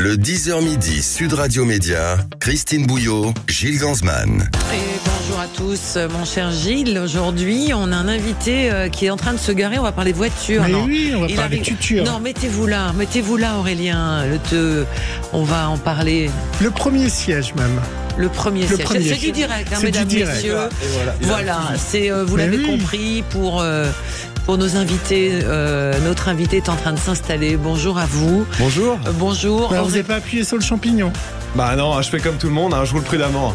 Le 10h midi, Sud Radio Média, Christine Bouillot, Gilles Gansman. Et bonjour à tous, mon cher Gilles. Aujourd'hui, on a un invité qui est en train de se garer. On va parler voiture. Mais oui, on va parler tuture. Non, mettez-vous là, Aurélien. On va en parler. Le premier siège même. Le premier siège. C'est du direct, hein, mesdames, messieurs. Voilà, c'est vous l'avez compris pour nos invités. Notre invité est en train de s'installer. Bonjour à vous. Bonjour. Bonjour. Bah, vous n'avez pas appuyé sur le champignon. Bah non, je fais comme tout le monde, je roule prudemment.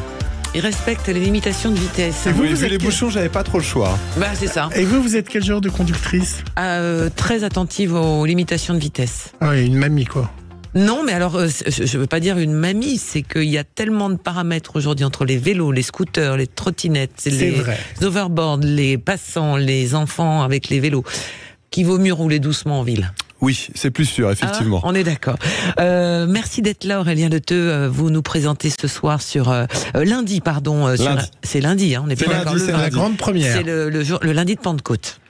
Il respecte les limitations de vitesse. Et vous vu les bouchons, j'avais pas trop le choix. Bah c'est ça. Et vous êtes quel genre de conductrice? Très attentive aux limitations de vitesse. Ah oui, une mamie quoi. Non, mais alors, je veux pas dire une mamie, c'est qu'il y a tellement de paramètres aujourd'hui entre les vélos, les scooters, les trottinettes, les overboards, les passants, les enfants avec les vélos, qu'il vaut mieux rouler doucement en ville. Oui, c'est plus sûr, effectivement. On est d'accord. Merci d'être là, Aurélien Leteux. Vous nous présentez ce soir sur lundi, pardon. C'est lundi, hein, on est bien d'accord. C'est la grande première. C'est le lundi de Pentecôte.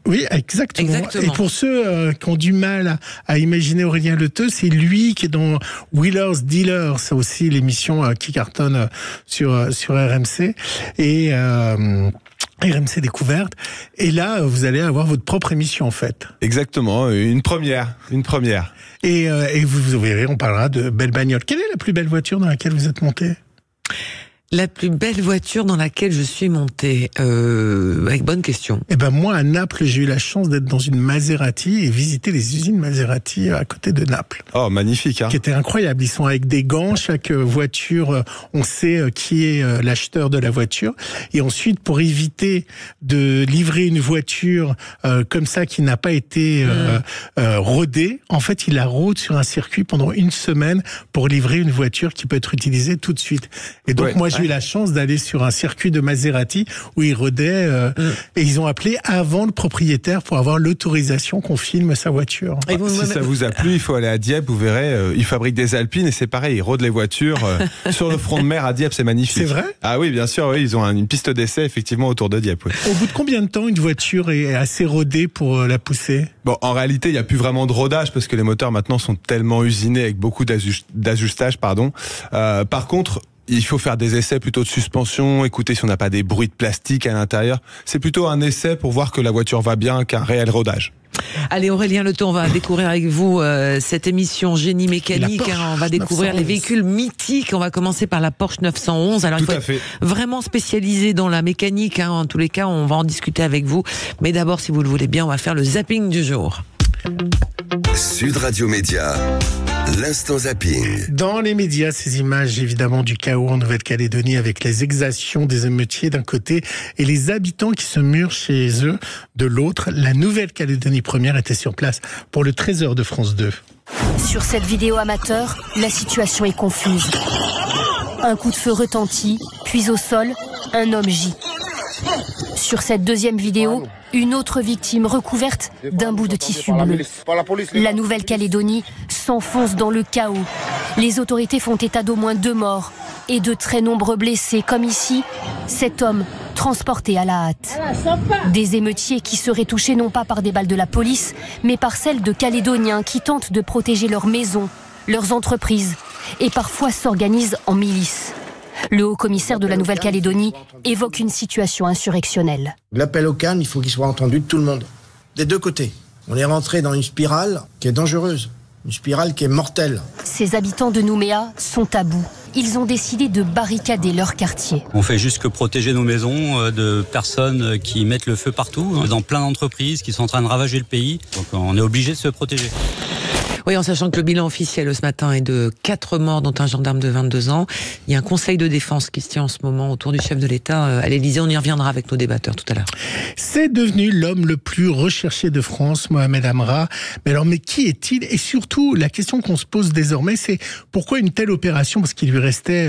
Oui, exactement. Et pour ceux qui ont du mal à imaginer Aurélien Leteux, c'est lui qui est dans Wheelers Dealers, c'est aussi l'émission qui cartonne sur RMC et RMC Découverte. Et là, vous allez avoir votre propre émission en fait. Exactement, une première. Et vous verrez, on parlera de belles bagnoles. Quelle est la plus belle voiture dans laquelle vous êtes monté ? La plus belle voiture dans laquelle je suis montée, avec bonne question. Eh ben moi à Naples, j'ai eu la chance d'être dans une Maserati et visiter les usines Maserati à côté de Naples. Oh magnifique, hein. Qui était incroyable. Ils sont avec des gants. Chaque voiture, on sait qui est l'acheteur de la voiture. Et ensuite, pour éviter de livrer une voiture comme ça qui n'a pas été rodée, en fait, il la rôde sur un circuit pendant une semaine pour livrer une voiture qui peut être utilisée tout de suite. Et donc moi j'ai eu la chance d'aller sur un circuit de Maserati où ils rodaient et ils ont appelé avant le propriétaire pour avoir l'autorisation qu'on filme sa voiture. Et si ça vous a plu, il faut aller à Dieppe, vous verrez, ils fabriquent des Alpines et c'est pareil, ils rodent les voitures sur le front de mer à Dieppe, c'est magnifique. C'est vrai ? Ah oui, bien sûr, oui, ils ont une piste d'essai effectivement autour de Dieppe. Oui. Au bout de combien de temps une voiture est assez rodée pour la pousser ? Bon, en réalité, il n'y a plus vraiment de rodage parce que les moteurs maintenant sont tellement usinés avec beaucoup d'ajustage, pardon. Par contre, il faut faire des essais plutôt de suspension, écouter si on n'a pas des bruits de plastique à l'intérieur. C'est plutôt un essai pour voir que la voiture va bien qu'un réel rodage. Allez Aurélien Leteux, on va découvrir avec vous cette émission Génie mécanique. On va découvrir 911. Les véhicules mythiques. On va commencer par la Porsche 911. Alors il faut être vraiment spécialisé dans la mécanique. En tous les cas, on va en discuter avec vous. Mais d'abord, si vous le voulez bien, on va faire le zapping du jour. Sud Radio Média, l'instant zapping. Dans les médias, ces images évidemment du chaos en Nouvelle-Calédonie avec les exactions des émeutiers d'un côté et les habitants qui se murent chez eux de l'autre. La Nouvelle-Calédonie première était sur place pour le Trésor de France 2. Sur cette vidéo amateur, la situation est confuse. Un coup de feu retentit, puis au sol, un homme gît. Sur cette deuxième vidéo, une autre victime recouverte d'un bout de tissu bleu. La Nouvelle-Calédonie s'enfonce dans le chaos. Les autorités font état d'au moins 2 morts et de très nombreux blessés, comme ici, cet homme transporté à la hâte. Des émeutiers qui seraient touchés non pas par des balles de la police, mais par celles de Calédoniens qui tentent de protéger leurs maisons, leurs entreprises et parfois s'organisent en milices. Le haut-commissaire de la Nouvelle-Calédonie évoque une situation insurrectionnelle. L'appel au calme, il faut qu'il soit entendu de tout le monde, des deux côtés. On est rentré dans une spirale qui est dangereuse, une spirale qui est mortelle. Ces habitants de Nouméa sont à bout. Ils ont décidé de barricader leur quartier. On fait juste que protéger nos maisons de personnes qui mettent le feu partout, dans plein d'entreprises qui sont en train de ravager le pays. Donc on est obligé de se protéger. Oui, en sachant que le bilan officiel ce matin est de 4 morts, dont un gendarme de 22 ans. Il y a un conseil de défense qui se tient en ce moment autour du chef de l'État à l'Élysée. On y reviendra avec nos débatteurs tout à l'heure. C'est devenu l'homme le plus recherché de France, Mohamed Amra. Mais qui est-il ? Et surtout, la question qu'on se pose désormais, c'est pourquoi une telle opération ? Parce qu'il lui restait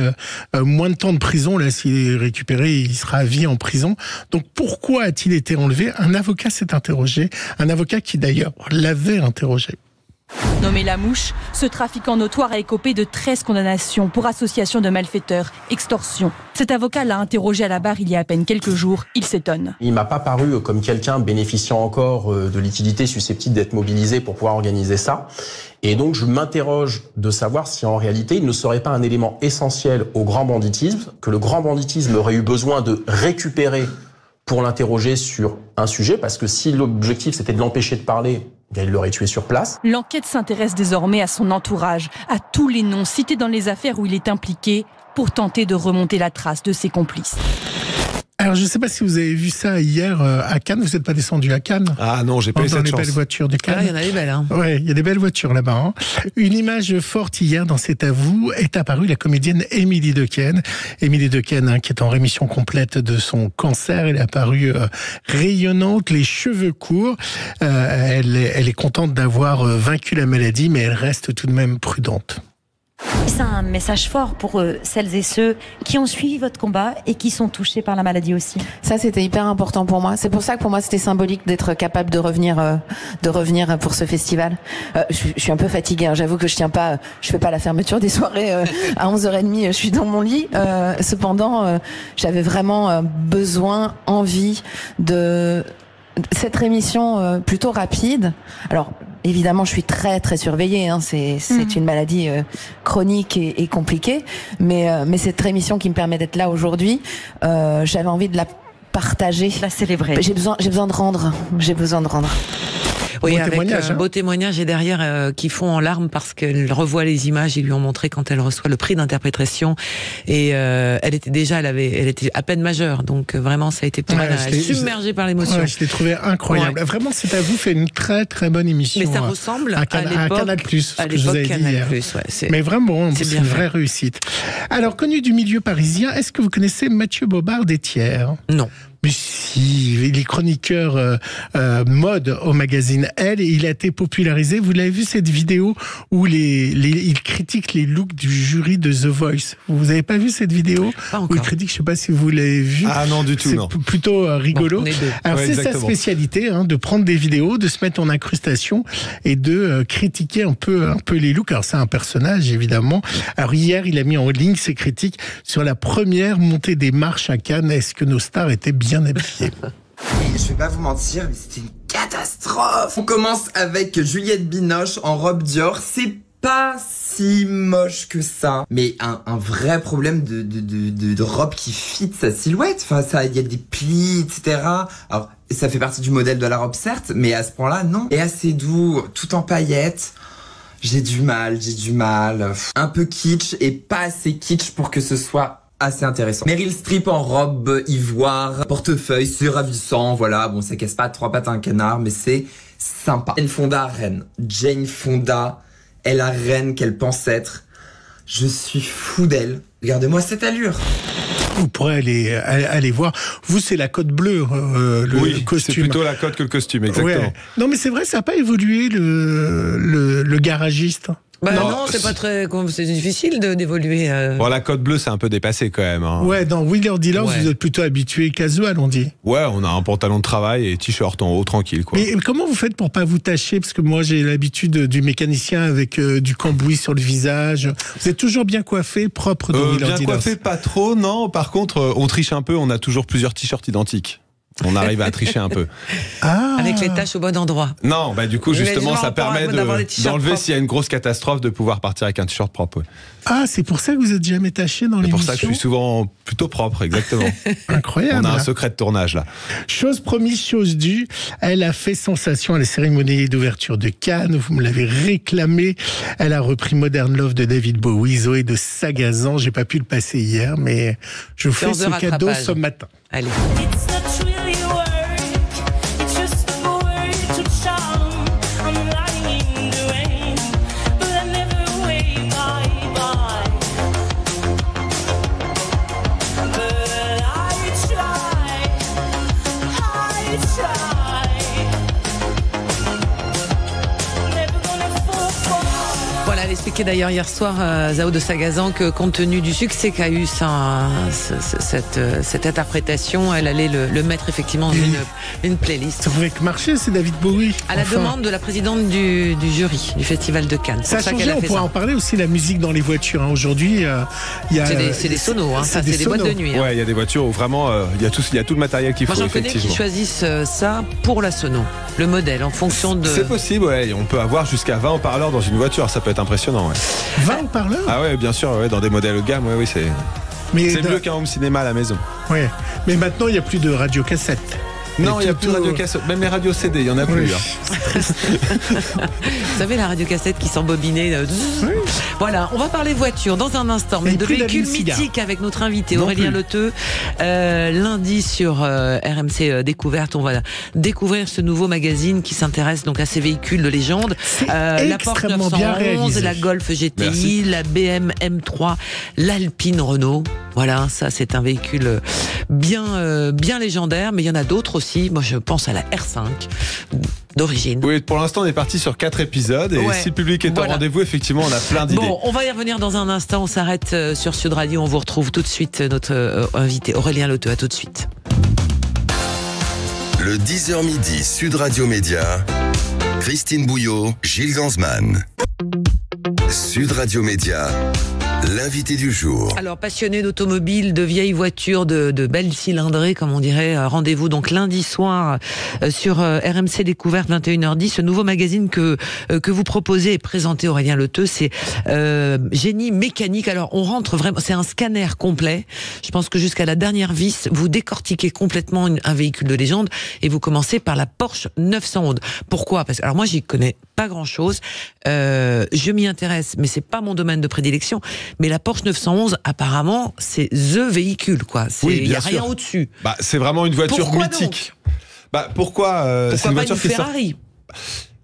moins de temps de prison. Là, s'il est récupéré, il sera à vie en prison. Donc pourquoi a-t-il été enlevé ? Un avocat s'est interrogé. Un avocat qui d'ailleurs l'avait interrogé. Nommé La Mouche, ce trafiquant notoire a écopé de 13 condamnations pour association de malfaiteurs, extorsion. Cet avocat l'a interrogé à la barre il y a à peine quelques jours. Il s'étonne. Il m'a pas paru comme quelqu'un bénéficiant encore de liquidités susceptibles d'être mobilisé pour pouvoir organiser ça. Et donc je m'interroge de savoir si en réalité il ne serait pas un élément essentiel au grand banditisme, que le grand banditisme aurait eu besoin de récupérer pour l'interroger sur un sujet, parce que si l'objectif c'était de l'empêcher de parler, bien, il l'aurait tué sur place. L'enquête s'intéresse désormais à son entourage, à tous les noms cités dans les affaires où il est impliqué, pour tenter de remonter la trace de ses complices. Alors, je ne sais pas si vous avez vu ça hier à Cannes. Vous n'êtes pas descendu à Cannes? Ah non, j'ai pas eu cette chance. Dans les belles voitures de Cannes. Ah, il y en a des belles. Hein. Ouais, il y a des belles voitures là-bas. Hein. Une image forte hier dans C'est à vous est apparue la comédienne Émilie Dequesne. Émilie Dequesne, hein, qui est en rémission complète de son cancer. Elle est apparue rayonnante, les cheveux courts. Elle est contente d'avoir vaincu la maladie, mais elle reste tout de même prudente. C'est un message fort pour celles et ceux qui ont suivi votre combat et qui sont touchés par la maladie aussi. Ça, c'était hyper important pour moi. C'est pour ça que pour moi, c'était symbolique d'être capable de revenir pour ce festival. Je suis un peu fatiguée, hein. J'avoue que je fais pas la fermeture des soirées à 11h30. Je suis dans mon lit. Cependant, j'avais vraiment besoin, envie de cette rémission plutôt rapide. Alors, évidemment, je suis très très surveillée. Hein. C'est une maladie chronique et compliquée, mais cette rémission qui me permet d'être là aujourd'hui, j'avais envie de la partager, la célébrer. J'ai besoin de rendre. Oui, avec un beau témoignage et derrière qui fond en larmes parce qu'elle revoit les images. Ils lui ont montré quand elle reçoit le prix d'interprétation et elle était à peine majeure, donc vraiment ça a été pour elle submergée par l'émotion. Ouais, je l'ai trouvé incroyable. Ouais. Vraiment, C'est à vous fait une très très bonne émission. Mais ça ressemble à Canal+, à l'époque Canal+. Ouais, mais vraiment, c'est une vraie réussite. Alors, connu du milieu parisien, est-ce que vous connaissez Mathieu Bobard des Thiers? Non. Mais si, il est chroniqueur mode au magazine Elle et il a été popularisé. Vous l'avez vu cette vidéo où il critique les looks du jury de The Voice. Vous avez pas vu cette vidéo? Pas encore. Où il critique, je sais pas si vous l'avez vu. Ah non, du tout, non. C'est plutôt rigolo. Bon, alors c'est sa spécialité, hein, de prendre des vidéos, de se mettre en incrustation et de critiquer un peu les looks. Alors c'est un personnage, évidemment. Alors hier, il a mis en ligne ses critiques sur la première montée des marches à Cannes. Est-ce que nos stars étaient bien habillées? Je vais pas vous mentir, mais c'était une catastrophe. On commence avec Juliette Binoche en robe Dior. C'est pas si moche que ça, mais un vrai problème de robe qui fit sa silhouette. Enfin, ça, il y a des plis, etc. Alors, ça fait partie du modèle de la robe, certes, mais à ce point-là, non. Et assez doux, tout en paillettes. J'ai du mal. Un peu kitsch et pas assez kitsch pour que ce soit assez intéressant. Meryl Streep en robe ivoire, portefeuille, c'est ravissant, voilà. Bon, ça casse pas 3 pattes à un canard, mais c'est sympa. Jane Fonda est la reine qu'elle pense être. Je suis fou d'elle. Regardez-moi cette allure. Vous pourrez aller voir. Vous, c'est la cote bleue, le costume. C'est plutôt la cote que le costume, exactement. Ouais. Non, mais c'est vrai, ça n'a pas évolué, le garagiste. Non, c'est pas très. C'est difficile d'évoluer. Bon, la cote bleue, c'est un peu dépassé quand même. Hein. Ouais, dans Wheeler Dealers, vous êtes plutôt habitué casual, on dit. Ouais, on a un pantalon de travail et t-shirt en haut, tranquille, quoi. Mais comment vous faites pour pas vous tacher? Parce que moi, j'ai l'habitude du mécanicien avec du cambouis sur le visage. Vous êtes toujours bien coiffé, propre dans Wheeler Dealers? Bien coiffé, pas trop, non. Par contre, on triche un peu, on a toujours plusieurs t-shirts identiques. On arrive à tricher un peu. Avec les taches au bon endroit. Non, du coup, justement, ça permet d'enlever s'il y a une grosse catastrophe, de pouvoir partir avec un t-shirt propre. Ah, c'est pour ça que vous êtes jamais taché dans l'émission? C'est pour ça que je suis souvent plutôt propre, exactement. Incroyable. On a un secret de tournage, là. Chose promise, chose due. Elle a fait sensation à la cérémonie d'ouverture de Cannes. Vous me l'avez réclamé. Elle a repris Modern Love de David Bowie, Zoé de Sagazan. J'ai pas pu le passer hier, mais je vous fais ce cadeau ce matin. Allez. expliqué d'ailleurs hier soir, Zao de Sagazan, que compte tenu du succès qu'a eu cette interprétation, elle allait le mettre effectivement dans une playlist. Ça pouvait que marcher, c'est David Bowie. À la demande de la présidente du jury du Festival de Cannes. Ça a changé, on pourra en parler aussi, la musique dans les voitures. Aujourd'hui, il y a... C'est des sonos, c'est des boîtes de nuit. Ouais, il y a des voitures où vraiment, il y a tout le matériel qu'il faut, effectivement. Moi, j'en connais qui choisissent ça pour la sono, le modèle, en fonction de... C'est possible, ouais. On peut avoir jusqu'à 20 haut-parleurs dans une voiture, ça peut être impressionnant, ouais. 20 haut-parleurs ? Ah ouais, bien sûr, ouais, dans des modèles haut de gamme, oui, c'est mieux qu'un home cinéma à la maison. Ouais, mais maintenant, il n'y a plus de radio-cassette. Non, il n'y a plus de radio-cassette, même les radios CD, il n'y en a plus. Vous savez, la radio-cassette qui s'embobinait. Voilà, on va parler voiture dans un instant, mais de véhicules mythiques avec notre invité Aurélien Leteux. Lundi sur RMC Découverte, on va découvrir ce nouveau magazine qui s'intéresse donc à ces véhicules de légende. La Porsche 911, la Golf GTI, la BM M3, l'Alpine Renault. Voilà, ça c'est un véhicule bien légendaire, mais il y en a d'autres aussi. Moi je pense à la R5 d'origine. Oui, pour l'instant on est parti sur 4 épisodes et si le public est au rendez-vous, effectivement on a plein d'idées. Bon, on va y revenir dans un instant, on s'arrête sur Sud Radio, on vous retrouve tout de suite notre invité Aurélien Leteux, à tout de suite. Le 10h midi Sud Radio Média, Christine Bouillot, Gilles Gansman. Sud Radio Média, l'invité du jour. Alors, passionné d'automobile, de vieilles voitures, de belles cylindrées, comme on dirait, rendez-vous donc lundi soir sur RMC Découverte 21h10. Ce nouveau magazine que vous proposez et présentez, Aurélien Leteux, c'est Génie mécanique. Alors, on rentre vraiment, c'est un scanner complet. Je pense que jusqu'à la dernière vis, vous décortiquez complètement un véhicule de légende et vous commencez par la Porsche 911. Pourquoi ? Parce que, alors moi, j'y connais pas grand-chose. Je m'y intéresse, mais c'est pas mon domaine de prédilection. Mais la Porsche 911, apparemment, c'est THE véhicule, quoi. Il n'y a rien au-dessus. C'est vraiment une voiture mythique. Pourquoi c'est une voiture qui Ferrari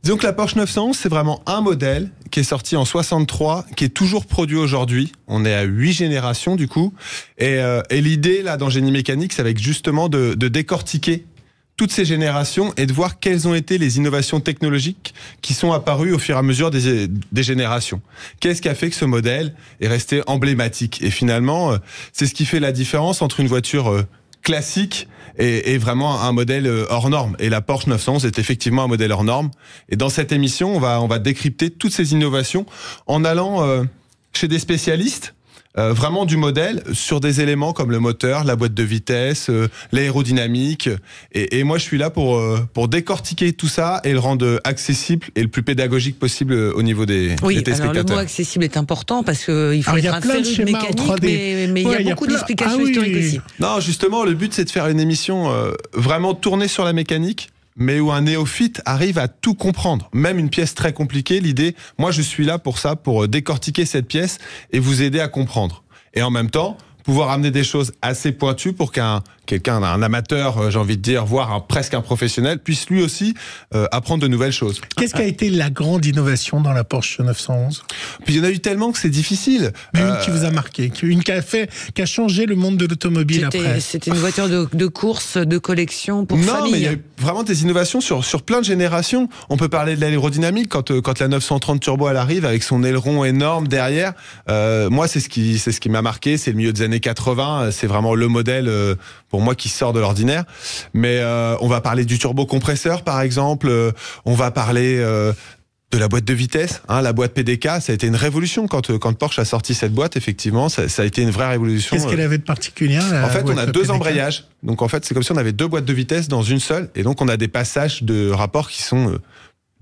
Disons que la Porsche 911, c'est vraiment un modèle qui est sorti en 63, qui est toujours produit aujourd'hui. On est à 8 générations, du coup. Et l'idée, là, dans Génie mécanique, c'est avec justement de décortiquer toutes ces générations et de voir quelles ont été les innovations technologiques qui sont apparues au fur et à mesure des générations. Qu'est-ce qui a fait que ce modèle est resté emblématique ? Et finalement, c'est ce qui fait la différence entre une voiture classique et vraiment un modèle hors norme. Et la Porsche 911 est effectivement un modèle hors norme. Et dans cette émission, on va décrypter toutes ces innovations en allant chez des spécialistes, vraiment du modèle, sur des éléments comme le moteur, la boîte de vitesse, l'aérodynamique. Et moi, je suis là pour décortiquer tout ça et le rendre accessible et le plus pédagogique possible au niveau des téléspectateurs. Alors le mot accessible est important parce qu'il faut être un féru de mécanique, mais il y a beaucoup d'explications historiques aussi. Non, justement, le but, c'est de faire une émission vraiment tournée sur la mécanique, mais où un néophyte arrive à tout comprendre. Même une pièce très compliquée, l'idée, moi je suis là pour ça, pour décortiquer cette pièce et vous aider à comprendre. Et en même temps, pouvoir amener des choses assez pointues pour un amateur, j'ai envie de dire, voire presque un professionnel, puisse lui aussi apprendre de nouvelles choses. Qu'est-ce qui a été la grande innovation dans la Porsche 911 ? Puis il y en a eu tellement que c'est difficile. Mais une qui vous a marqué, une qui a changé le monde de l'automobile après. C'était une voiture de course, de collection pour famille. Non, mais il y a eu vraiment des innovations sur plein de générations. On peut parler de l'aérodynamique quand la 930 Turbo elle arrive avec son aileron énorme derrière. Moi, c'est ce qui m'a marqué. C'est le milieu des années 80. C'est vraiment le modèle pour moi qui sort de l'ordinaire. Mais on va parler du turbocompresseur par exemple. On va parler de la boîte de vitesse, la boîte PDK, ça a été une révolution quand Porsche a sorti cette boîte. Effectivement, ça a été une vraie révolution. Qu'est-ce qu'elle avait de particulier ? En fait, on a 2 embrayages. Donc en fait, c'est comme si on avait 2 boîtes de vitesse dans une seule. Et donc on a des passages de rapport qui sont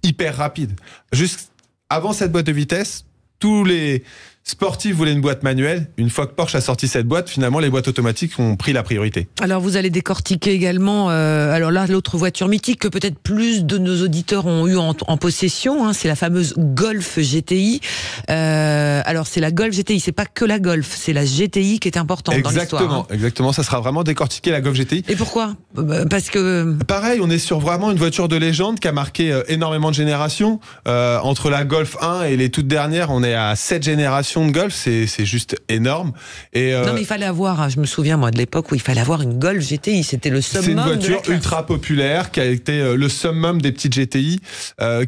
hyper rapides. Juste avant cette boîte de vitesse, tous les sportifs voulaient une boîte manuelle. Une fois que Porsche a sorti cette boîte, finalement, les boîtes automatiques ont pris la priorité. Alors, vous allez décortiquer également, alors là, l'autre voiture mythique que peut-être plus de nos auditeurs ont eu en possession, c'est la fameuse Golf GTI. Alors, c'est la Golf GTI, c'est pas que la Golf, c'est la GTI qui est importante dans l'histoire. Exactement, ça sera vraiment décortiquer la Golf GTI. Et pourquoi ? Parce que... Pareil, on est sur vraiment une voiture de légende qui a marqué énormément de générations. Entre la Golf 1 et les toutes dernières, on est à 7 générations. version de Golf, c'est juste énorme. Et non, mais il fallait avoir, je me souviens moi de l'époque où il fallait avoir une Golf GTI, c'était le summum. C'est une voiture de la ultra populaire qui a été le summum des petites GTI,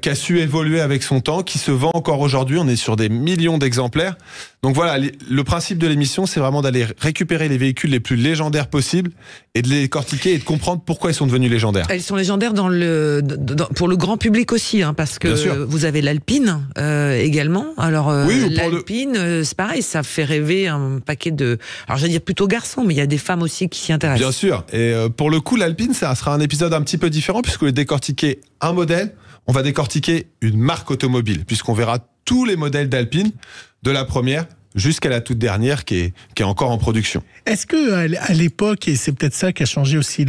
qui a su évoluer avec son temps, qui se vend encore aujourd'hui. On est sur des millions d'exemplaires. Donc voilà, le principe de l'émission, c'est vraiment d'aller récupérer les véhicules les plus légendaires possibles et de les décortiquer et de comprendre pourquoi ils sont devenus légendaires. Elles sont légendaires pour le grand public aussi, hein, parce que vous avez l'Alpine également. Alors l'Alpine, c'est pareil, ça fait rêver un paquet de... Alors j'allais dire plutôt garçons, mais il y a des femmes aussi qui s'y intéressent. Bien sûr, et pour le coup, l'Alpine, ça sera un épisode un petit peu différent, puisque vous décortiquer un modèle, on va décortiquer une marque automobile, puisqu'on verra tous les modèles d'Alpine, de la première jusqu'à la toute dernière qui est encore en production. Est-ce que à l'époque, et c'est peut-être ça qui a changé aussi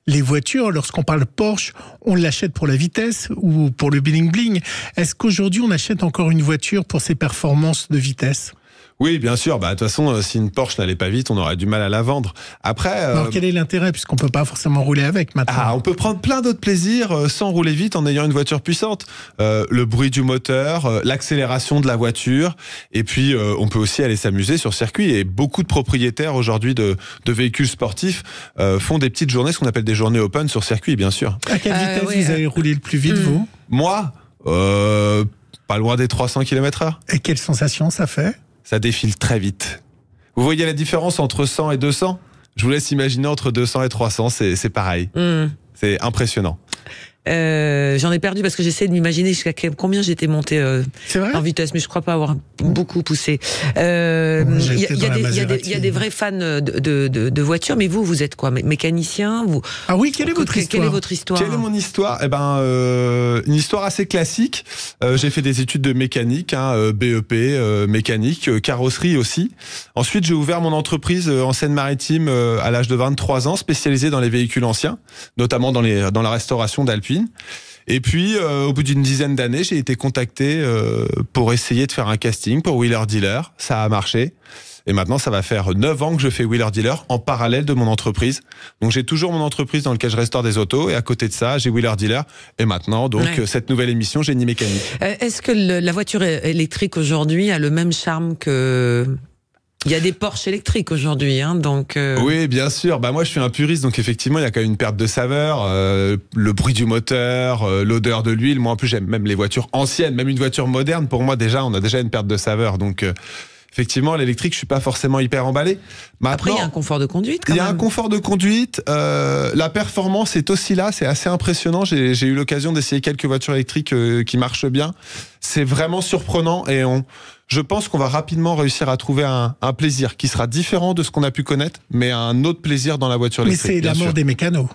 les voitures, lorsqu'on parle Porsche, on l'achète pour la vitesse ou pour le bling-bling. Est-ce qu'aujourd'hui on achète encore une voiture pour ses performances de vitesse ? Oui, bien sûr. De toute façon, si une Porsche n'allait pas vite, on aurait du mal à la vendre. Après, alors quel est l'intérêt, puisqu'on peut pas forcément rouler avec maintenant ? On peut prendre plein d'autres plaisirs sans rouler vite en ayant une voiture puissante. Le bruit du moteur, l'accélération de la voiture, et puis on peut aussi aller s'amuser sur circuit. Et beaucoup de propriétaires aujourd'hui de véhicules sportifs font des petites journées, ce qu'on appelle des journées open sur circuit, bien sûr. À quelle vitesse vous avez roulé le plus vite, vous ? Moi, pas loin des 300 km/h. Et quelle sensation ça fait ? Ça défile très vite. Vous voyez la différence entre 100 et 200 ? Je vous laisse imaginer entre 200 et 300, c'est pareil. C'est impressionnant. J'en ai perdu parce que j'essaie de m'imaginer jusqu'à combien j'étais monté en vitesse, mais je crois pas avoir beaucoup poussé. Il y a des vrais fans de voitures, mais vous êtes quoi, mécanicien vous... Ah oui, quelle est votre histoire ? Quelle est votre histoire ? Quelle est mon histoire ? Une histoire assez classique. J'ai fait des études de mécanique, BEP, mécanique, carrosserie aussi. Ensuite, j'ai ouvert mon entreprise en Seine-Maritime à l'âge de 23 ans, spécialisée dans les véhicules anciens, notamment dans la restauration d'Alpine. Et puis, au bout d'une dizaine d'années, j'ai été contacté pour essayer de faire un casting pour Wheeler Dealer. Ça a marché. Et maintenant, ça va faire 9 ans que je fais Wheeler Dealer en parallèle de mon entreprise. Donc, j'ai toujours mon entreprise dans laquelle je restaure des autos. Et à côté de ça, j'ai Wheeler Dealer. Et maintenant, donc, cette nouvelle émission, Génie Mécanique. Est-ce que la voiture électrique aujourd'hui a le même charme que... Il y a des Porsche électriques aujourd'hui, donc... Oui, bien sûr. Moi, je suis un puriste, donc effectivement, il y a quand même une perte de saveur. Le bruit du moteur, l'odeur de l'huile. Moi, en plus, j'aime même les voitures anciennes. Même une voiture moderne, pour moi, on a déjà une perte de saveur. Donc, effectivement, l'électrique, je suis pas forcément hyper emballé. Maintenant, après, il y a un confort de conduite, quand même. Il y a un confort de conduite. La performance est aussi là. C'est assez impressionnant. J'ai eu l'occasion d'essayer quelques voitures électriques qui marchent bien. C'est vraiment surprenant et je pense qu'on va rapidement réussir à trouver un plaisir qui sera différent de ce qu'on a pu connaître, mais un autre plaisir dans la voiture électrique. Mais c'est la mort des mécanos.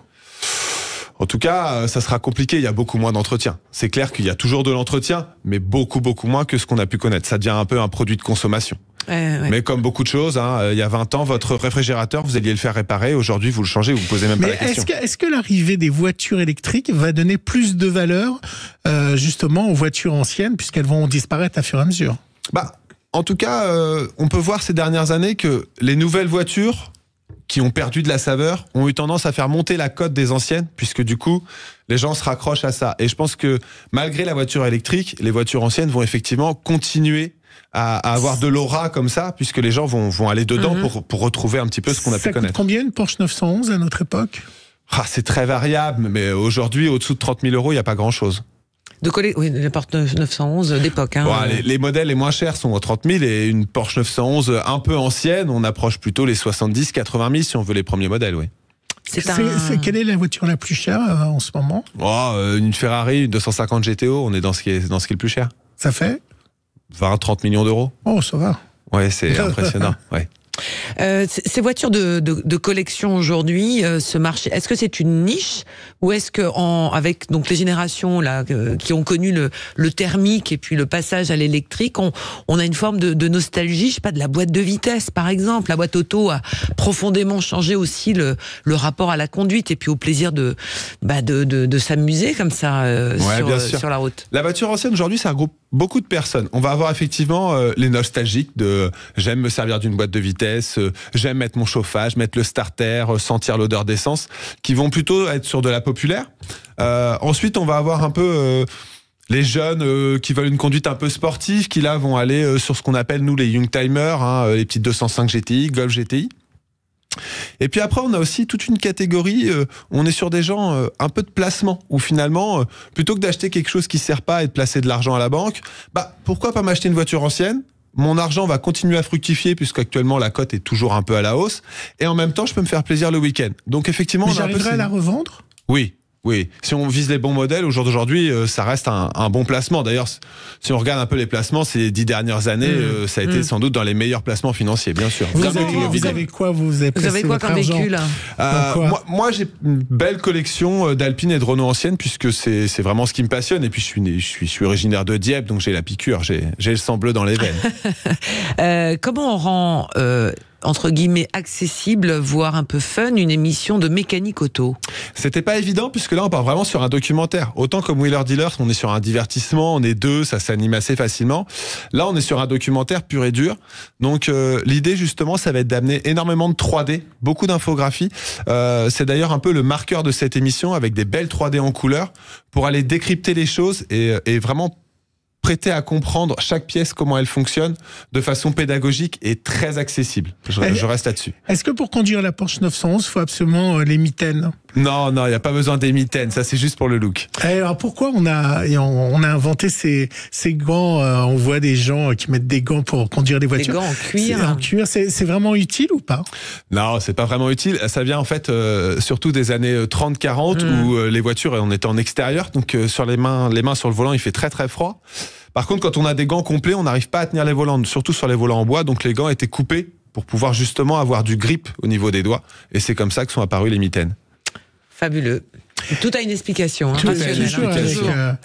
En tout cas, ça sera compliqué, il y a beaucoup moins d'entretien. C'est clair qu'il y a toujours de l'entretien, mais beaucoup moins que ce qu'on a pu connaître. Ça devient un peu un produit de consommation. Mais comme beaucoup de choses, il y a 20 ans, votre réfrigérateur, vous alliez le faire réparer. Aujourd'hui, vous le changez, vous ne posez même pas la question. Est-ce que l'arrivée des voitures électriques va donner plus de valeur justement aux voitures anciennes, puisqu'elles vont disparaître à fur et à mesure ? En tout cas, on peut voir ces dernières années que les nouvelles voitures qui ont perdu de la saveur ont eu tendance à faire monter la cote des anciennes, puisque du coup, les gens se raccrochent à ça. Et je pense que malgré la voiture électrique, les voitures anciennes vont effectivement continuer à avoir de l'aura comme ça, puisque les gens vont aller dedans pour retrouver un petit peu ce qu'on a pu connaître. Ça coûte combien une Porsche 911 à notre époque ? C'est très variable, mais aujourd'hui, au-dessous de 30 000 euros, il n'y a pas grand-chose. Oui, la Porsche 911 d'époque. Les modèles les moins chers sont à 30 000 et une Porsche 911 un peu ancienne, on approche plutôt les 70 80 000 si on veut les premiers modèles, oui. Quelle est la voiture la plus chère en ce moment ? Une Ferrari, une 250 GTO, on est dans ce qui est le plus cher. Ça fait 20-30 millions d'euros. Oh, ça va. Ouais, c'est impressionnant. Ouais. Ces voitures de collection aujourd'hui, ce marché, est-ce que c'est une niche ou est-ce que avec donc les générations là qui ont connu le thermique et puis le passage à l'électrique, on a une forme de nostalgie, je sais pas, de la boîte de vitesse par exemple. La boîte auto a profondément changé aussi le rapport à la conduite et puis au plaisir de s'amuser comme ça sur la route. La voiture ancienne aujourd'hui, ça regroupe beaucoup de personnes. On va avoir effectivement les nostalgiques de j'aime me servir d'une boîte de vitesse, j'aime mettre mon chauffage, mettre le starter, sentir l'odeur d'essence, qui vont plutôt être sur de la populaire. Ensuite, on va avoir un peu Les jeunes qui veulent une conduite un peu sportive, qui là vont aller sur ce qu'on appelle nous les Youngtimers, les petites 205 GTI, Golf GTI. Et puis après, on a aussi toute une catégorie, on est sur des gens un peu de placement, où finalement, plutôt que d'acheter quelque chose qui ne sert pas et de placer de l'argent à la banque, pourquoi pas m'acheter une voiture ancienne ? Mon argent va continuer à fructifier puisqu'actuellement la cote est toujours un peu à la hausse, et en même temps, je peux me faire plaisir le week-end. Donc effectivement, mais j'arriverai à la revendre ? Oui, si on vise les bons modèles, au jour d'aujourd'hui, ça reste un bon placement. D'ailleurs, si on regarde un peu les placements, ces 10 dernières années, ça a été sans doute dans les meilleurs placements financiers, bien sûr. Vous avez quoi vous avez quoi comme véhicule Moi, j'ai une belle collection d'Alpine et de Renault anciennes, puisque c'est vraiment ce qui me passionne. Et puis, je suis originaire de Dieppe, donc j'ai la piqûre, j'ai le sang bleu dans les veines. Comment on rend... entre guillemets accessible, voire un peu fun, une émission de mécanique auto? C'était pas évident, puisque là on part vraiment sur un documentaire. Autant comme Wheeler Dealers, on est sur un divertissement, on est deux, ça s'anime assez facilement. Là on est sur un documentaire pur et dur. Donc l'idée justement, ça va être d'amener énormément de 3D, beaucoup d'infographie. C'est d'ailleurs un peu le marqueur de cette émission, avec des belles 3D en couleur, pour aller décrypter les choses et vraiment prêter à comprendre chaque pièce, comment elle fonctionne, de façon pédagogique et très accessible. Je reste là-dessus. Est-ce que pour conduire la Porsche 911, il faut absolument les mitaines ? Non, il n'y a pas besoin des mitaines, ça c'est juste pour le look. Alors pourquoi on a inventé ces gants on voit des gens qui mettent des gants pour conduire les voitures. Des gants en cuir. En cuir, c'est vraiment utile ou pas ? Non, c'est pas vraiment utile. Ça vient en fait surtout des années 30-40 où les voitures, on était en extérieur, donc sur les mains sur le volant, il fait très très froid. Par contre, quand on a des gants complets, on n'arrive pas à tenir les volants, surtout sur les volants en bois, donc les gants étaient coupés pour pouvoir justement avoir du grip au niveau des doigts. Et c'est comme ça que sont apparues les mitaines. Fabuleux. Tout a une explication. Tout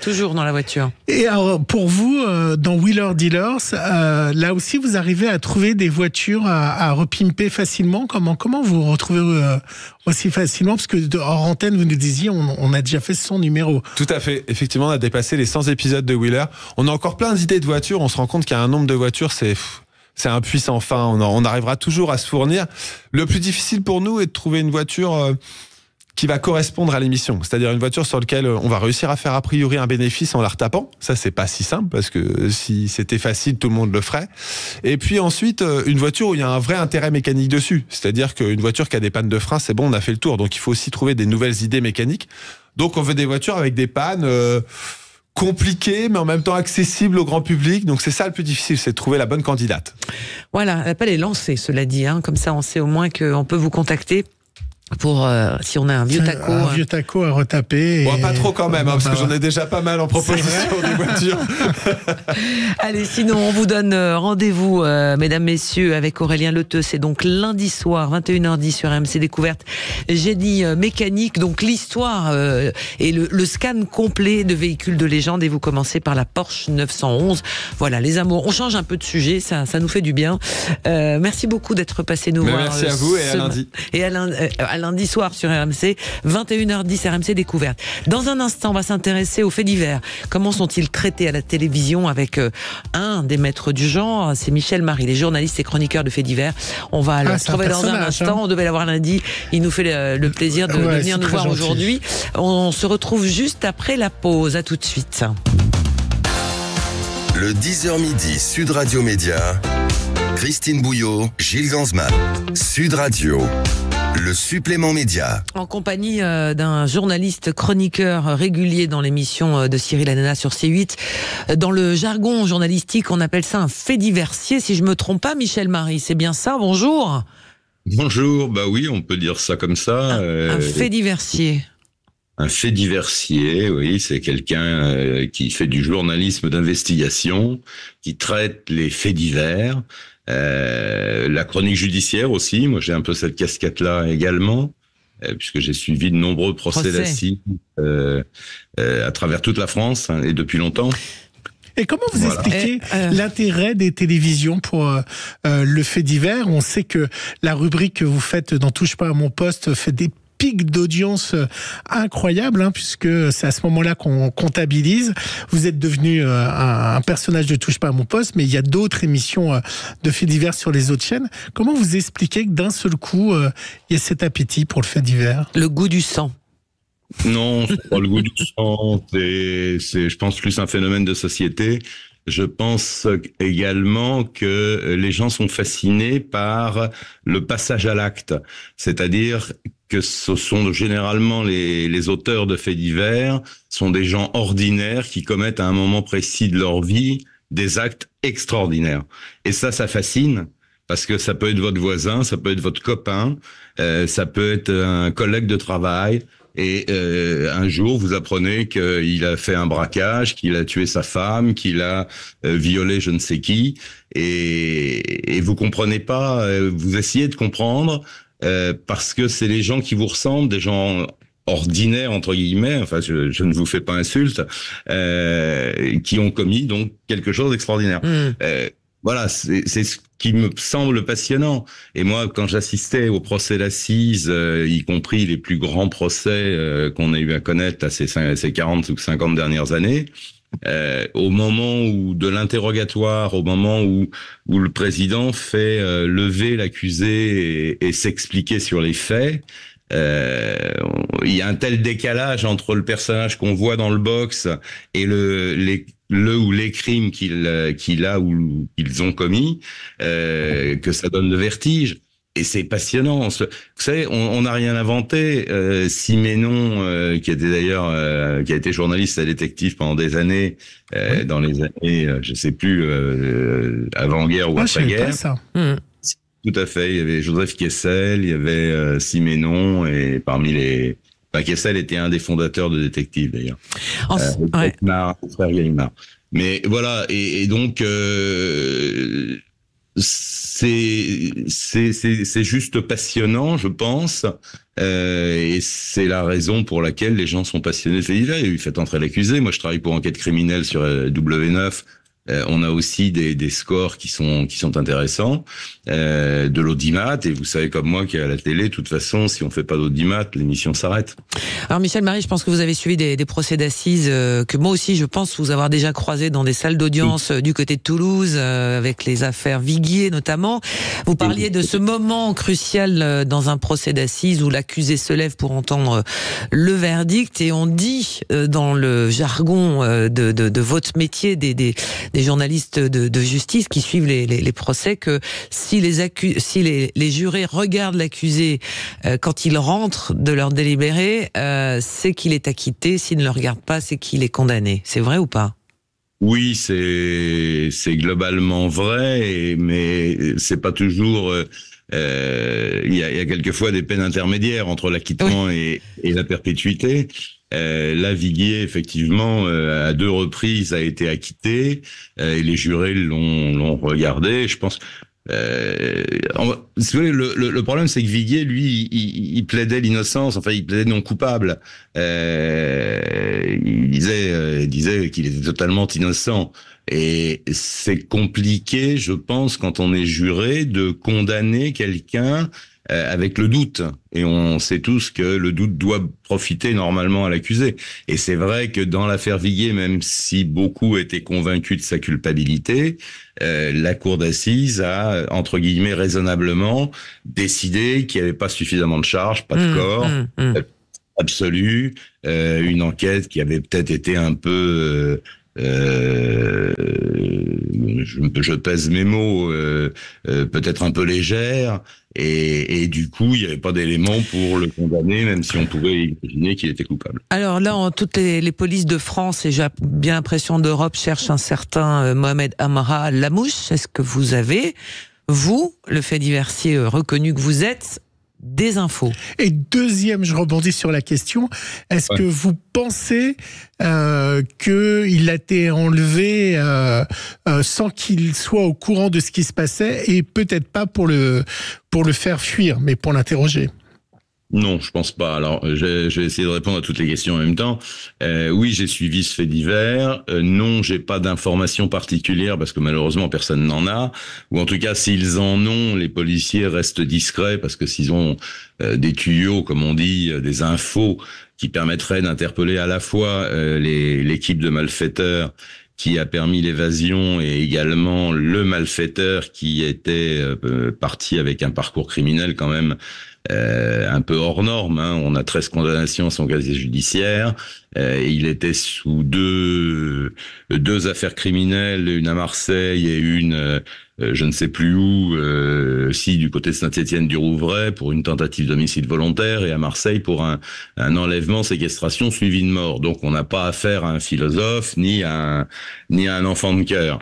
toujours dans la voiture. Et alors, pour vous, dans Wheeler Dealers, là aussi, vous arrivez à trouver des voitures à repimper facilement. Comment vous retrouvez aussi facilement? Parce que hors antenne, vous nous disiez, on a déjà fait 100 numéros. Tout à fait. Effectivement, on a dépassé les 100 épisodes de Wheeler. On a encore plein d'idées de voitures. On se rend compte qu'il y a un nombre de voitures, c'est un puits sans fin. On arrivera toujours à se fournir. Le plus difficile pour nous est de trouver une voiture qui va correspondre à l'émission. C'est-à-dire une voiture sur laquelle on va réussir à faire a priori un bénéfice en la retapant. Ça, c'est pas si simple, parce que si c'était facile, tout le monde le ferait. Et puis ensuite, une voiture où il y a un vrai intérêt mécanique dessus. C'est-à-dire qu'une voiture qui a des pannes de frein, c'est bon, on a fait le tour. Donc il faut aussi trouver des nouvelles idées mécaniques. Donc on veut des voitures avec des pannes compliquées, mais en même temps accessibles au grand public. Donc c'est ça le plus difficile, c'est de trouver la bonne candidate. Voilà, l'appel est lancé, cela dit. Comme ça, on sait au moins qu'on peut vous contacter pour si on a un vieux taco. Un vieux taco à retaper. Bon, pas trop quand même, parce que j'en ai déjà pas mal en proposition des voitures. Allez, sinon on vous donne rendez-vous, mesdames, messieurs, avec Aurélien Leteux. C'est donc lundi soir, 21h10 sur RMC Découverte. Génie mécanique, donc l'histoire et le scan complet de véhicules de légende. Et vous commencez par la Porsche 911. Voilà, les amours. On change un peu de sujet, ça nous fait du bien. Merci beaucoup d'être passé nous voir. Merci à vous et à lundi. Et à lundi soir sur RMC, 21h10 RMC Découverte. Dans un instant, on va s'intéresser aux faits divers. Comment sont-ils traités à la télévision avec un des maîtres du genre, c'est Michel Marie, les journalistes et chroniqueurs de faits divers. On va le retrouver dans un instant. On devait l'avoir lundi. Il nous fait le plaisir de venir nous voir aujourd'hui. On se retrouve juste après la pause. À tout de suite. Le 10h midi, Sud Radio Média. Christine Bouillot, Gilles Gansman. Sud Radio. Le supplément média. En compagnie d'un journaliste chroniqueur régulier dans l'émission de Cyril Hanouna sur C8. Dans le jargon journalistique, on appelle ça un fait diversier, si je me trompe pas, Michel Marie. C'est bien ça, bonjour. Bonjour, bah oui, on peut dire ça comme ça. Un fait diversier. Un fait diversier, oui, c'est quelqu'un qui fait du journalisme d'investigation, qui traite les faits divers. La chronique judiciaire aussi, moi j'ai un peu cette casquette-là également, puisque j'ai suivi de nombreux procès d'assises à travers toute la France et depuis longtemps. Et comment vous expliquez l'intérêt des télévisions pour le fait divers? On sait que la rubrique que vous faites dans Touche pas à mon poste fait des pic d'audience incroyable, puisque c'est à ce moment-là qu'on comptabilise. Vous êtes devenu un personnage de Touche pas à mon poste, mais il y a d'autres émissions de faits divers sur les autres chaînes. Comment vous expliquez que d'un seul coup, il y a cet appétit pour le fait divers? Le goût du sang. Non, c'est pas le goût du sang. C'est, je pense, plus un phénomène de société. Je pense également que les gens sont fascinés par le passage à l'acte. C'est-à-dire que ce sont généralement les auteurs de faits divers sont des gens ordinaires qui commettent à un moment précis de leur vie des actes extraordinaires. Et ça fascine. Parce que ça peut être votre voisin, ça peut être votre copain, ça peut être un collègue de travail. Et un jour, vous apprenez qu'il a fait un braquage, qu'il a tué sa femme, qu'il a violé je ne sais qui. Et vous comprenez pas, vous essayez de comprendre, parce que c'est les gens qui vous ressemblent, des gens ordinaires entre guillemets, enfin je ne vous fais pas insulte, qui ont commis donc quelque chose d'extraordinaire. Voilà, c'est ce qui me semble passionnant. Et moi, quand j'assistais aux procès d'assises, y compris les plus grands procès qu'on a eu à connaître à ces 40 ou 50 dernières années, au moment où de l'interrogatoire, au moment où le président fait lever l'accusé et s'expliquer sur les faits, il y a un tel décalage entre le personnage qu'on voit dans le box et les crimes qu'il a ou qu'ils ont commis, que ça donne le vertige. Et c'est passionnant. Vous savez, on n'a rien inventé. Siménon, qui était d'ailleurs, qui a été journaliste à détective pendant des années, dans les années, je sais plus, avant-guerre ou après-guerre. Tout à fait. Il y avait Joseph Kessel, il y avait Siménon, et parmi les... Kessel était un des fondateurs de Détective, d'ailleurs. Frère Gallimard. Mais voilà, et donc... c'est juste passionnant, je pense, et c'est la raison pour laquelle les gens sont passionnés de faits divers. Il fait entrer l'accusé. Moi, je travaille pour Enquête criminelle sur W9. On a aussi des scores qui sont intéressants, de l'audimat, et vous savez comme moi qu'à la télé, de toute façon, si on fait pas d'audimat, l'émission s'arrête. Alors Michel Marie, je pense que vous avez suivi des procès d'assises que moi aussi, je pense vous avoir déjà croisé dans des salles d'audience du côté de Toulouse, avec les affaires Viguier notamment. Vous parliez de ce moment crucial dans un procès d'assises où l'accusé se lève pour entendre le verdict, et on dit dans le jargon de votre métier, des journalistes de justice qui suivent les procès, que si les jurés regardent l'accusé quand il rentre de leur délibéré, c'est qu'il est acquitté. S'ils ne le regardent pas, c'est qu'il est condamné. C'est vrai ou pas ? Oui, c'est globalement vrai, mais c'est pas toujours... il y a quelquefois des peines intermédiaires entre l'acquittement et la perpétuité. Là, Viguier, effectivement, à 2 reprises a été acquitté, et les jurés l'ont regardé. Je pense... le problème, c'est que Viguier, lui, il plaidait l'innocence, enfin, il plaidait non coupable. Il disait qu'il était totalement innocent. Et c'est compliqué, je pense, quand on est juré, de condamner quelqu'un avec le doute. Et on sait tous que le doute doit profiter normalement à l'accusé. Et c'est vrai que dans l'affaire Viguier, même si beaucoup étaient convaincus de sa culpabilité, la cour d'assises a, entre guillemets, raisonnablement décidé qu'il n'y avait pas suffisamment de charges, pas de corps, absolu, une enquête qui avait peut-être été un peu... je pèse mes mots, peut-être un peu légère, et du coup, il n'y avait pas d'éléments pour le condamner, même si on pouvait imaginer qu'il était coupable. Alors là, toutes les polices de France, et j'ai bien l'impression d'Europe, cherchent un certain Mohamed Amra Lamouche. Est-ce que vous avez, vous, le fait diversier reconnu que vous êtes, des infos? Et deuxième, je rebondis sur la question, est-ce que vous pensez qu'il a été enlevé sans qu'il soit au courant de ce qui se passait, et peut-être pas pour le faire fuir, mais pour l'interroger? Non, je pense pas. Alors, je vais essayer de répondre à toutes les questions en même temps. Oui, j'ai suivi ce fait divers. Non, j'ai pas d'informations particulières parce que malheureusement personne n'en a. Ou en tout cas, s'ils en ont, les policiers restent discrets parce que s'ils ont des tuyaux, comme on dit, des infos qui permettraient d'interpeller à la fois l'équipe de malfaiteurs qui a permis l'évasion et également le malfaiteur qui était parti avec un parcours criminel quand même un peu hors norme. Hein. On a 13 condamnations à son casier judiciaire. Il était sous deux affaires criminelles, une à Marseille et une je ne sais plus où, du côté de Saint-Étienne-du-Rouvray pour une tentative d'homicide volontaire, et à Marseille pour un enlèvement, séquestration suivi de mort. Donc on n'a pas affaire à un philosophe ni à un enfant de cœur.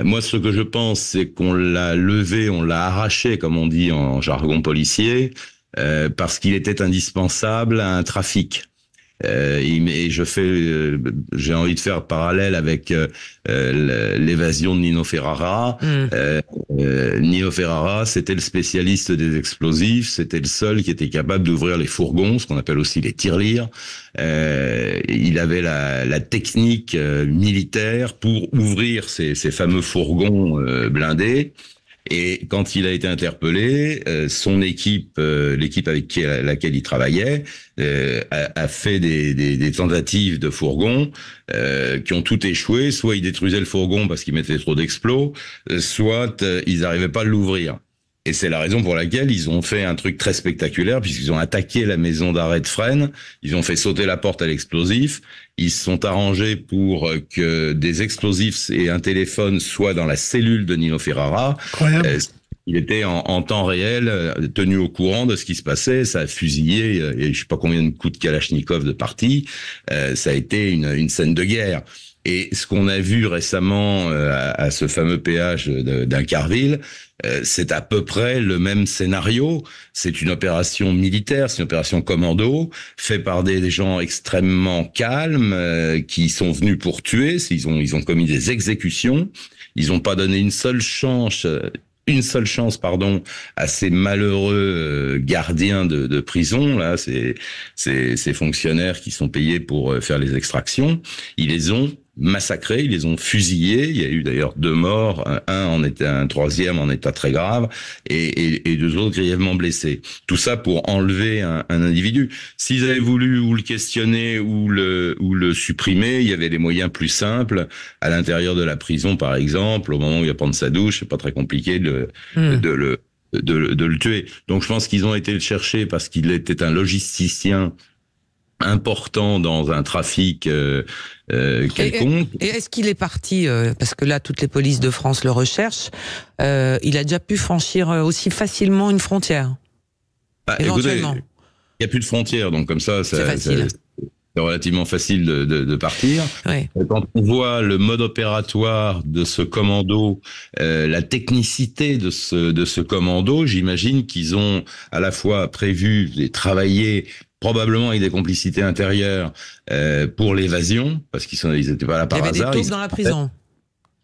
Moi, ce que je pense, c'est qu'on l'a levé, on l'a arraché, comme on dit en jargon policier, parce qu'il était indispensable à un trafic. Et j'ai envie de faire parallèle avec l'évasion de Nino Ferrara. Nino Ferrara, c'était le spécialiste des explosifs, c'était le seul qui était capable d'ouvrir les fourgons, ce qu'on appelle aussi les tirelires. Il avait la technique militaire pour ouvrir ces fameux fourgons blindés. Et quand il a été interpellé, son équipe, l'équipe avec laquelle il travaillait, a fait des tentatives de fourgon qui ont tout échoué. Soit ils détruisaient le fourgon parce qu'ils mettaient trop d'explos, soit ils n'arrivaient pas à l'ouvrir. Et c'est la raison pour laquelle ils ont fait un truc très spectaculaire, puisqu'ils ont attaqué la maison d'arrêt de Fresnes, ils ont fait sauter la porte à l'explosif, ils se sont arrangés pour que des explosifs et un téléphone soient dans la cellule de Nino Ferrara. Il était en temps réel tenu au courant de ce qui se passait, ça a fusillé, et je sais pas combien de coups de Kalachnikov de partie, ça a été une scène de guerre. Et ce qu'on a vu récemment à ce fameux péage d'Incarville, c'est à peu près le même scénario. C'est une opération militaire, c'est une opération commando, faite par des gens extrêmement calmes qui sont venus pour tuer. Ils ont commis des exécutions. Ils n'ont pas donné une seule chance, à ces malheureux gardiens de prison, là, ces fonctionnaires qui sont payés pour faire les extractions. Ils les ont massacrés, ils les ont fusillés. Il y a eu d'ailleurs 2 morts, un troisième en état très grave, et 2 autres grièvement blessés. Tout ça pour enlever un individu. S'ils avaient voulu ou le questionner ou le supprimer, il y avait des moyens plus simples. À l'intérieur de la prison, par exemple, au moment où il va prendre sa douche, c'est pas très compliqué de le tuer. Donc je pense qu'ils ont été le chercher parce qu'il était un logisticien important dans un trafic quelconque. Et est-ce qu'il est parti, parce que là toutes les polices de France le recherchent, il a déjà pu franchir aussi facilement une frontière? Éventuellement. Écoutez, il n'y a plus de frontières, donc comme ça c'est relativement facile de partir. Oui. Quand on voit le mode opératoire de ce commando, la technicité de ce commando, j'imagine qu'ils ont à la fois prévu et travaillé probablement avec des complicités intérieures pour l'évasion, parce qu'ils étaient pas là par hasard. Il y avait des taupes dans la prison.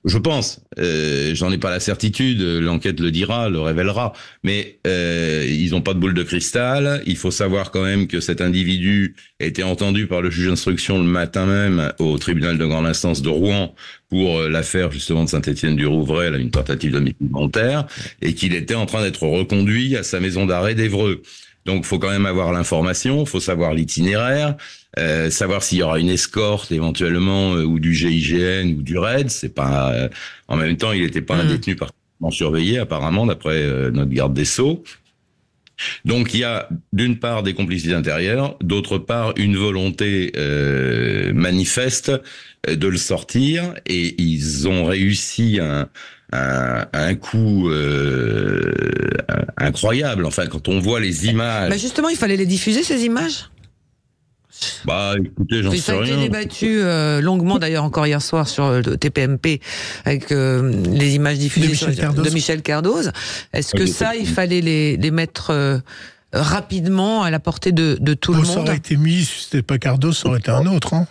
Je pense. J'en ai pas la certitude. L'enquête le dira, le révélera. Mais ils n'ont pas de boule de cristal. Il faut savoir quand même que cet individu a été entendu par le juge d'instruction le matin même au tribunal de grande instance de Rouen pour l'affaire justement de Saint-Étienne-du-Rouvray, une tentative d'homicide volontaire, et qu'il était en train d'être reconduit à sa maison d'arrêt d'Évreux. Donc, faut quand même avoir l'information, faut savoir l'itinéraire, savoir s'il y aura une escorte éventuellement ou du GIGN ou du RAID. C'est pas. En même temps, il n'était pas un détenu particulièrement surveillé, apparemment, d'après notre garde des Sceaux. Donc, il y a d'une part des complicités intérieures, d'autre part une volonté manifeste de le sortir, et ils ont réussi un coup incroyable. Enfin, quand on voit les images. Mais justement, il fallait les diffuser, ces images. Bah, écoutez, j'en sais rien. Ça a été débattu longuement, d'ailleurs, encore hier soir sur le TPMP, avec les images diffusées de Michel Cardoz. Est-ce que ça, il fallait les mettre rapidement à la portée de tout le monde? Ça aurait été mis, si c'était pas Cardoz, ça aurait été un autre, hein.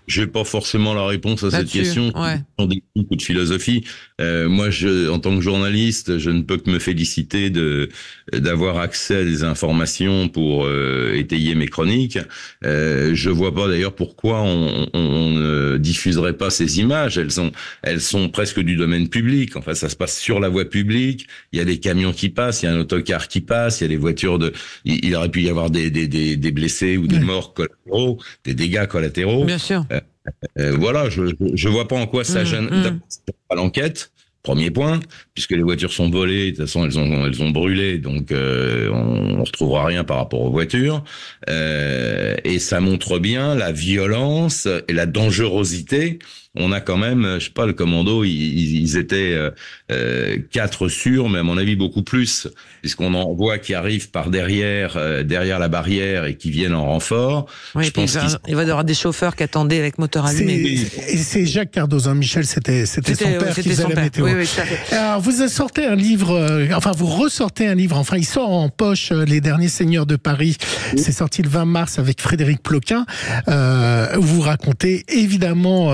J'ai pas forcément la réponse à cette question. Ouais. Ce sont des coups de philosophie. Moi, en tant que journaliste, je ne peux que me féliciter d'avoir accès à des informations pour étayer mes chroniques. Je vois pas d'ailleurs pourquoi on ne diffuserait pas ces images. Elles sont presque du domaine public. Enfin, ça se passe sur la voie publique. Il y a des camions qui passent, il y a un autocar qui passe, il y a des voitures il aurait pu y avoir des blessés ou des morts collatéraux, des dégâts collatéraux. Bien sûr. Voilà, je vois pas en quoi ça gêne à l'enquête. Premier point, puisque les voitures sont volées, de toute façon elles ont brûlé, donc on retrouvera rien par rapport aux voitures. Et ça montre bien la violence et la dangerosité. On a quand même, je sais pas, le commando, ils étaient 4 sûrs, mais à mon avis beaucoup plus, puisqu'on en voit qui arrivent par derrière la barrière et qui viennent en renfort. Oui, il va y avoir des chauffeurs qui attendaient avec moteur allumé. Et c'est Jacques Cardoz, Michel, c'était son père qui faisait la météo. Oui, tout à fait. Alors, vous sortez un livre, vous ressortez un livre, il sort en poche, Les Derniers Seigneurs de Paris. Oui. C'est sorti le 20 mars avec Frédéric Ploquin. Vous racontez évidemment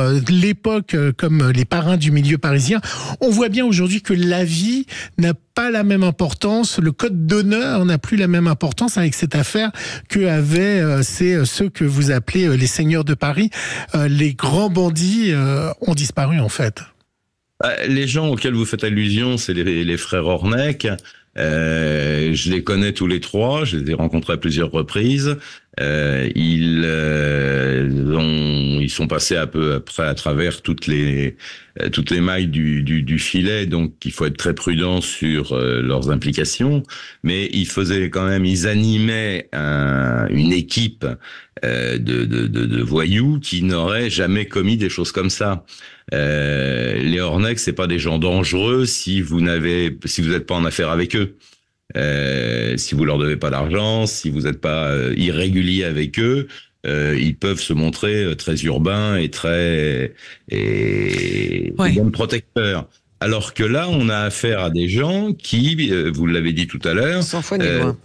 l'époque comme les parrains du milieu parisien. On voit bien aujourd'hui que la vie n'a pas la même importance, le code d'honneur n'a plus la même importance avec cette affaire que avaient ceux que vous appelez les seigneurs de Paris. Les grands bandits ont disparu en fait. Les gens auxquels vous faites allusion, c'est les frères Ornec. Je les connais tous les 3, je les ai rencontrés à plusieurs reprises. Ils sont passés un peu après à travers toutes les mailles du filet, donc il faut être très prudent sur leurs implications. Mais ils animaient une équipe de voyous qui n'auraient jamais commis des choses comme ça. Les Ornec, c'est pas des gens dangereux si vous n'êtes pas en affaire avec eux. Si vous leur devez pas d'argent, si vous n'êtes pas irrégulier avec eux, ils peuvent se montrer très urbains et très bons protecteurs. Alors que là, on a affaire à des gens qui, vous l'avez dit tout à l'heure, sans foi ni loi.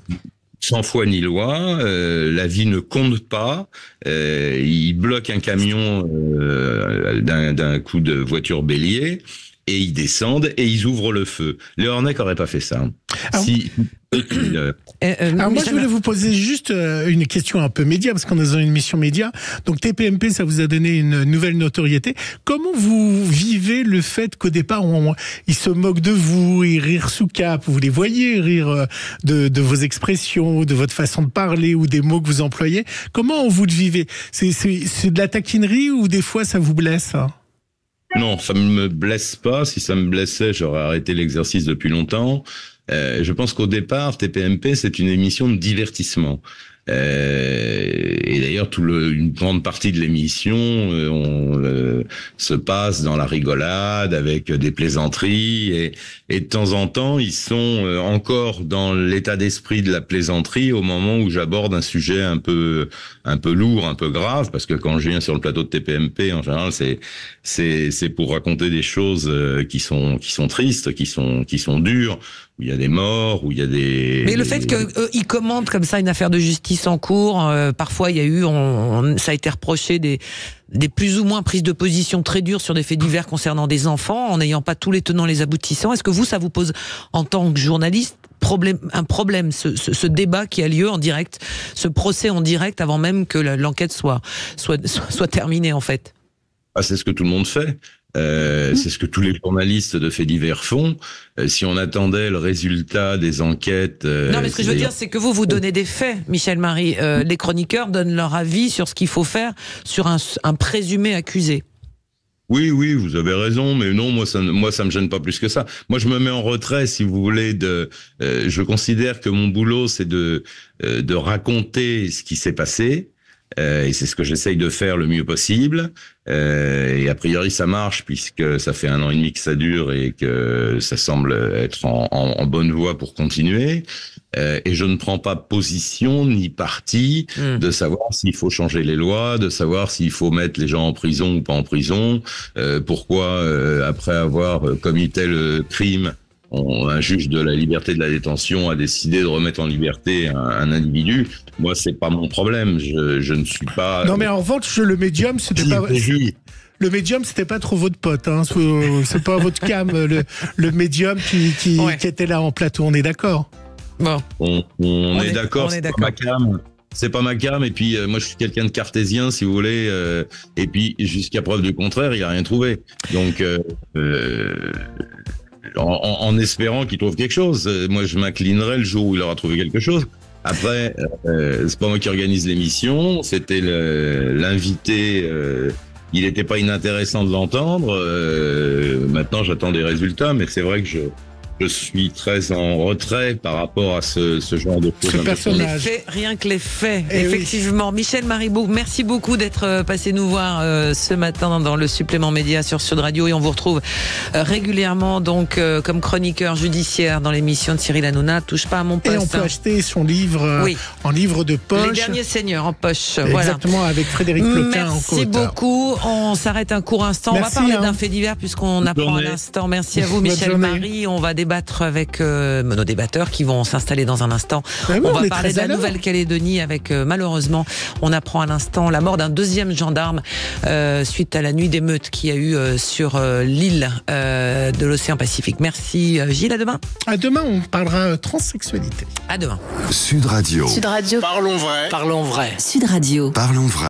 Sans foi ni loi, la vie ne compte pas. Ils bloquent un camion d'un coup de voiture bélier. Et ils descendent et ils ouvrent le feu. Les Ornec n'auraient pas fait ça. Alors moi, je voulais vous poser juste une question un peu média, parce qu'on est dans une émission média. Donc TPMP, ça vous a donné une nouvelle notoriété. Comment vous vivez le fait qu'au départ, ils se moquent de vous, ils rient sous cap, vous les voyez rire de vos expressions, de votre façon de parler ou des mots que vous employez. Comment vous le vivez ? C'est de la taquinerie ou des fois ça vous blesse ? Non, ça me blesse pas. Si ça me blessait, j'aurais arrêté l'exercice depuis longtemps. Je pense qu'au départ, TPMP, c'est une émission de divertissement. Et d'ailleurs, une grande partie de l'émission se passe dans la rigolade, avec des plaisanteries, et de temps en temps, ils sont encore dans l'état d'esprit de la plaisanterie au moment où j'aborde un sujet un peu lourd, un peu grave, parce que quand je viens sur le plateau de TPMP, en général, c'est pour raconter des choses qui sont tristes, qui sont dures, où il y a des morts, où il y a des... Mais le fait qu'ils commentent comme ça une affaire de justice en cours, parfois il y a eu, ça a été reproché des plus ou moins prises de position très dures sur des faits divers concernant des enfants, en n'ayant pas tous les tenants les aboutissants. Est-ce que ça vous pose, en tant que journaliste, un problème, ce débat qui a lieu en direct, ce procès en direct, avant même que l'enquête soit terminée, en fait? C'est ce que tout le monde fait. C'est ce que tous les journalistes de faits divers font. Si on attendait le résultat des enquêtes... non, mais ce que je veux dire, c'est que vous donnez des faits, Michel Marie. Les chroniqueurs donnent leur avis sur ce qu'il faut faire sur un présumé accusé. Oui, vous avez raison, mais non, moi ça me gêne pas plus que ça. Moi, je me mets en retrait, si vous voulez, je considère que mon boulot, c'est de raconter ce qui s'est passé. Et c'est ce que j'essaye de faire le mieux possible. Et a priori, ça marche, puisque ça fait 1 an et demi que ça dure et que ça semble être en bonne voie pour continuer. Et je ne prends pas position ni parti de savoir s'il faut changer les lois, de savoir s'il faut mettre les gens en prison ou pas en prison. Pourquoi, après avoir commis tel crime, un juge de la liberté de la détention a décidé de remettre en liberté un individu. Moi, c'est pas mon problème. Je ne suis pas... Non, mais en revanche, le médium, c'était pas... Le médium, c'était pas trop votre pote, hein. C'est pas votre cam, le médium qui était là en plateau, on est d'accord? Bon. On est d'accord, c'est pas ma cam. C'est pas ma cam, et puis moi je suis quelqu'un de cartésien, si vous voulez, et puis jusqu'à preuve du contraire, il a rien trouvé. Donc... En espérant qu'il trouve quelque chose. Moi, je m'inclinerai le jour où il aura trouvé quelque chose. Après, c'est pas moi qui organise l'émission, c'était l'invité il n'était pas inintéressant de l'entendre. Maintenant, j'attends des résultats, mais c'est vrai que je suis très en retrait par rapport à ce genre de choses. Ce personnage. Les faits, rien que les faits, effectivement. Oui. Michel Maribourg, merci beaucoup d'être passé nous voir ce matin dans le supplément média sur Sud Radio, et on vous retrouve régulièrement donc comme chroniqueur judiciaire dans l'émission de Cyril Hanouna, Touche pas à mon poste. Et on peut acheter son livre en livre de poche. Les derniers seigneurs en poche. Exactement, voilà. Avec Frédéric Ploquin en co-auteur. Merci beaucoup. On s'arrête un court instant. Merci, on va parler d'un fait divers puisqu'on apprend un instant. Merci à vous, Michel Marie. On va débattre avec nos débatteurs qui vont s'installer dans un instant. Oui, on va parler de la Nouvelle-Calédonie avec, malheureusement, on apprend à l'instant la mort d'un deuxième gendarme suite à la nuit d'émeute qu'il y a eu sur l'île de l'océan Pacifique. Merci Gilles, à demain. À demain, on parlera transsexualité. À demain. Sud Radio. Sud Radio. Parlons vrai. Parlons vrai. Sud Radio. Parlons vrai.